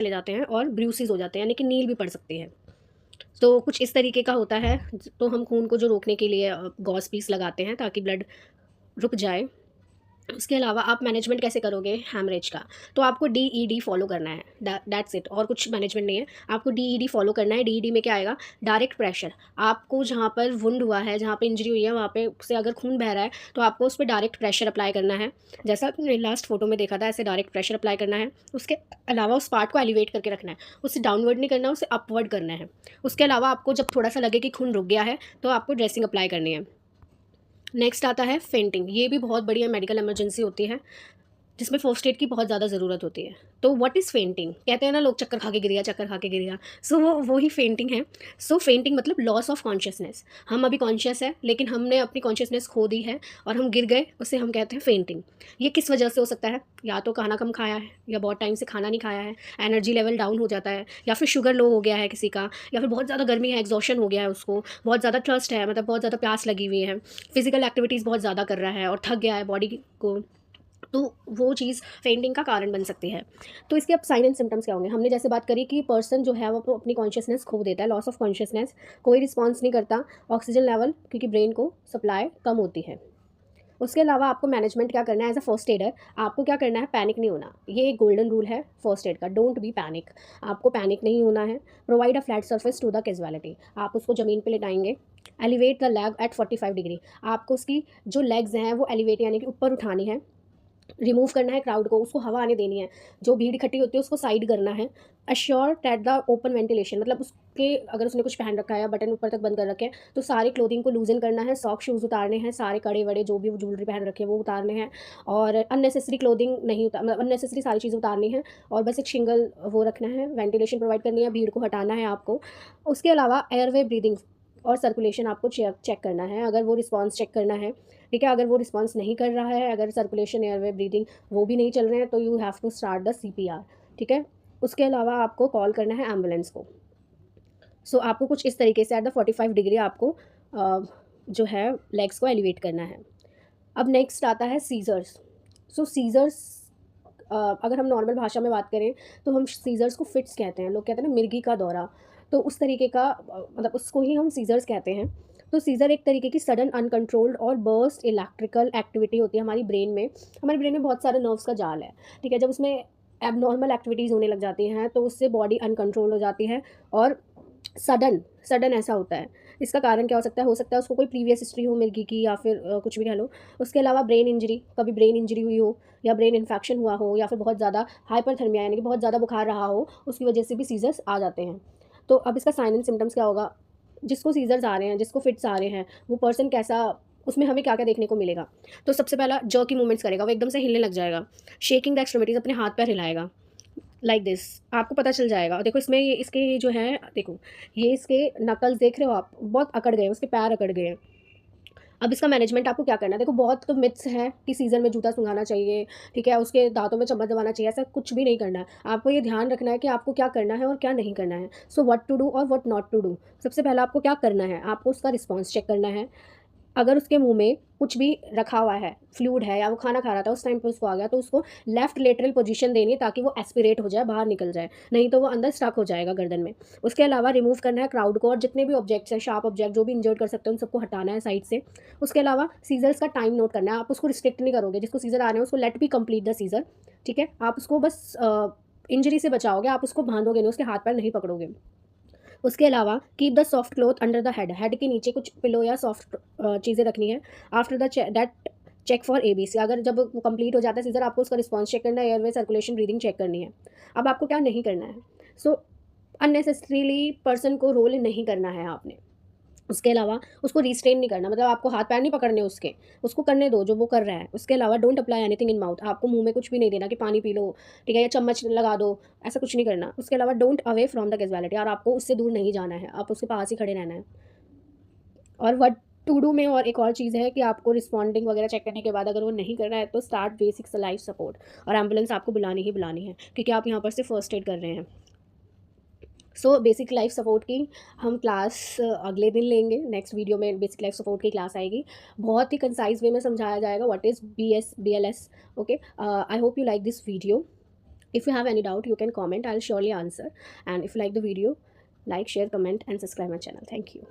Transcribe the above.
चले जाते हैं और ब्रूसेस हो जाते हैं, यानी कि नील भी पड़ सकती है। तो कुछ इस तरीके का होता है। तो हम खून को जो रोकने के लिए गॉस पीस लगाते हैं ताकि ब्लड रुक जाए। उसके अलावा आप मैनेजमेंट कैसे करोगे हैमरेज का? तो आपको डीईडी फॉलो करना है, दैट्स इट, और कुछ मैनेजमेंट नहीं है। आपको डीईडी फॉलो करना है। डीईडी में क्या आएगा? Direct pressure. आपको जहाँ पर वुंड हुआ है, जहाँ पे इंजरी हुई है, वहाँ पे से अगर खून बह रहा है तो आपको उस पर डायरेक्ट प्रेशर अप्लाई करना है, जैसा आपने लास्ट फोटो में देखा था, ऐसे डायरेक्ट प्रेशर अप्लाई करना है। उसके अलावा उस पार्ट को एलिवेट करके रखना है, उसे डाउनवर्ड नहीं करना, उसे अपवर्ड करना है। उसके अलावा आपको जब थोड़ा सा लगे कि खून रुक गया है तो आपको ड्रेसिंग अप्लाई करनी है। नेक्स्ट आता है फेंटिंग। ये भी बहुत बढ़िया मेडिकल इमरजेंसी होती है जिसमें फर्स्ट एड की बहुत ज़्यादा ज़रूरत होती है। तो व्हाट इज़ फेंटिंग? कहते हैं ना लोग, चक्कर खा के गिर गया, चक्कर खा के गिर गया। सो वो ही फेंटिंग है। सो फेंटिंग मतलब लॉस ऑफ कॉन्शियसनेस। हम अभी कॉन्शियस है लेकिन हमने अपनी कॉन्शियसनेस खो दी है और हम गिर गए, उसे हम कहते हैं फेंटिंग। ये किस वजह से हो सकता है? या तो खाना कम खाया है, या बहुत टाइम से खाना नहीं खाया है, एनर्जी लेवल डाउन हो जाता है, या फिर शुगर लो हो गया है किसी का, या फिर बहुत ज़्यादा गर्मी है, एग्जॉशन हो गया है उसको, बहुत ज़्यादा थर्स्ट है, मतलब बहुत ज़्यादा प्यास लगी हुई है, फिजिकल एक्टिविटीज़ बहुत ज़्यादा कर रहा है और थक गया है बॉडी को। तो वो चीज़ फेंटिंग का कारण बन सकती है। तो इसके अब साइन एंड सिम्टम्स क्या होंगे? हमने जैसे बात करी कि पर्सन जो है वो अपनी कॉन्शियसनेस खो देता है, लॉस ऑफ कॉन्शियसनेस, कोई रिस्पॉन्स नहीं करता, ऑक्सीजन लेवल क्योंकि ब्रेन को सप्लाई कम होती है। उसके अलावा आपको मैनेजमेंट क्या करना है एज अ फर्स्ट एडर? आपको क्या करना है? पैनिक नहीं होना। ये एक गोल्डन रूल है फर्स्ट एड का, डोंट बी पैनिक। आपको पैनिक नहीं होना है। Provide a flat surface to the casualty. आप उसको ज़मीन पे लेटाएंगे। Elevate the leg at 45 degree. आपको उसकी जो लेग्स हैं वो एलिवेट यानी कि ऊपर उठानी है। रिमूव करना है क्राउड को, उसको हवा आने देनी है, जो भीड़ इकट्ठी होती है उसको साइड करना है। Assure that the open ventilation, मतलब उसके अगर उसने कुछ पहन रखा है या बटन ऊपर तक बंद कर रखे हैं तो सारी क्लोथिंग को लूजन करना है, सॉक शूज़ उतारने हैं, सारे कड़े वड़े जो भी वो ज्वेलरी पहन रखे हैं वो उतारने हैं, और अननेसेसरी क्लोथिंग नहीं उतार, मतलब अननेसेसरी सारी चीज़ उतारनी है, और बस एक सिंगल वो रखना है, वेंटिलेशन प्रोवाइड करनी है, भीड़ को हटाना है आपको। उसके अलावा एयरवे ब्रीदिंग और सर्कुलेशन आपको चेक करना है, अगर वो रिस्पॉन्स चेक करना है, ठीक है। अगर वो रिस्पॉन्स नहीं कर रहा है, अगर सर्कुलेशन, एयरवे, ब्रीदिंग वो भी नहीं चल रहे हैं, तो you have to start the CPR, ठीक है। उसके अलावा आपको कॉल करना है एम्बुलेंस को। सो आपको कुछ इस तरीके से एट द 45 डिग्री आपको जो है लेग्स को एलिवेट करना है। अब नेक्स्ट आता है सीजर्स। सो सीजर्स, अगर हम नॉर्मल भाषा में बात करें तो हम सीजर्स को फिट्स कहते हैं। लोग कहते हैं ना मिर्गी का दौरा, तो उस तरीके का मतलब उसको ही हम सीजर्स कहते हैं। तो सीज़र एक तरीके की सडन अनकंट्रोल्ड और बर्स्ट इलेक्ट्रिकल एक्टिविटी होती है हमारी ब्रेन में। हमारे ब्रेन में बहुत सारे नर्व्स का जाल है, ठीक है। जब उसमें एबनॉर्मल एक्टिविटीज़ होने लग जाती हैं तो उससे बॉडी अनकंट्रोल हो जाती है और सडन सडन ऐसा होता है। इसका कारण क्या हो सकता है? हो सकता है उसको कोई प्रीवियस हिस्ट्री हो मिर्गी की, या फिर कुछ भी कह लो। उसके अलावा ब्रेन इंजरी, कभी ब्रेन इंजरी हुई हो, या ब्रेन इन्फेक्शन हुआ हो, या फिर बहुत ज़्यादा हाइपरथर्मिया यानी कि बहुत ज़्यादा बुखार रहा हो, उसकी वजह से भी सीजर्स आ जाते हैं। तो अब इसका साइन एंड सिम्टम्स क्या होगा? जिसको सीजर्स आ रहे हैं, जिसको फिट्स आ रहे हैं, वो पर्सन कैसा, उसमें हमें क्या क्या देखने को मिलेगा? तो सबसे पहला जर्की मूवमेंट्स करेगा, वो एकदम से हिलने लग जाएगा। शेकिंग द एक्सट्रीमिटीज, अपने हाथ पैर हिलाएगा लाइक दिस, आपको पता चल जाएगा। और देखो इसमें ये इसके जो है, देखो ये इसके नकल्स देख रहे हो आप, बहुत अकड़ गए हैं, उसके पैर अकड़ गए हैं। अब इसका मैनेजमेंट आपको क्या करना है? देखो बहुत तो मिथ्स हैं कि सीज़न में जूता सूंघाना चाहिए, ठीक है, उसके दांतों में चम्मच दबाना चाहिए, ऐसा कुछ भी नहीं करना है। आपको ये ध्यान रखना है कि आपको क्या करना है और क्या नहीं करना है। सो व्हाट टू डू और व्हाट नॉट टू डू। सबसे पहला आपको क्या करना है? आपको उसका रिस्पॉन्स चेक करना है। अगर उसके मुंह में कुछ भी रखा हुआ है, फ्लूइड है, या वो खाना खा रहा था उस टाइम पे उसको आ गया, तो उसको लेफ्ट लेटरल पोजीशन देनी है ताकि वो एस्पिरेट हो जाए, बाहर निकल जाए, नहीं तो वो अंदर स्टक हो जाएगा गर्दन में। उसके अलावा रिमूव करना है क्राउड को, और जितने भी ऑब्जेक्ट्स हैं, शार्प ऑब्जेक्ट जो भी इंजर्ड कर सकते हैं, उन सबको हटाना है साइड से। उसके अलावा सीजर्स का टाइम नोट करना है। आप उसको रिस्ट्रिक्ट नहीं करोगे, जिसको सीजर आ रहे हैं उसको let be complete the seizure, ठीक है। आप उसको बस इंजरी से बचाओगे, आप उसको बांधोगे नहीं, उसके हाथ पैर नहीं पकड़ोगे। उसके अलावा keep the soft cloth under the head, head के नीचे कुछ पिलो या सॉफ्ट चीज़ें रखनी है। After the that check for ABC, अगर जब वो कंप्लीट हो जाता है सीजर, आपको उसका रिस्पॉन्स चेक करना है, एयरवे सर्कुलेशन ब्रीदिंग चेक करनी है। अब आपको क्या नहीं करना है? सो अननेसेसरीली पर्सन को रोल नहीं करना है आपने। उसके अलावा उसको रिस्ट्रेन नहीं करना, मतलब आपको हाथ पैर नहीं पकड़ने उसके, उसको करने दो जो वो कर रहा है। उसके अलावा don't apply anything in mouth, आपको मुंह में कुछ भी नहीं देना कि पानी पी लो, ठीक है, या चम्मच लगा दो, ऐसा कुछ नहीं करना। उसके अलावा don't away from the casualty, और आपको उससे दूर नहीं जाना है, आप उसके पास ही खड़े रहना है। और व्हाट टू डू में और एक और चीज़ है कि आपको रिस्पॉन्डिंग वगैरह चेक करने के बाद अगर वो नहीं करना है तो स्टार्ट बेसिक्स लाइफ सपोर्ट, और एम्बुलेंस आपको बुलानी ही बुलानी है क्योंकि आप यहाँ पर से फर्स्ट एड कर रहे हैं। सो बेसिक लाइफ सपोर्ट की हम क्लास अगले दिन लेंगे। नेक्स्ट वीडियो में बेसिक लाइफ सपोर्ट की क्लास आएगी, बहुत ही कंसाइज वे में समझाया जाएगा what is BS BLS। Okay, I hope you like this video. If you have any doubt, you can comment. I'll surely answer. And if you like the video, like, share, comment, and subscribe my channel. Thank you.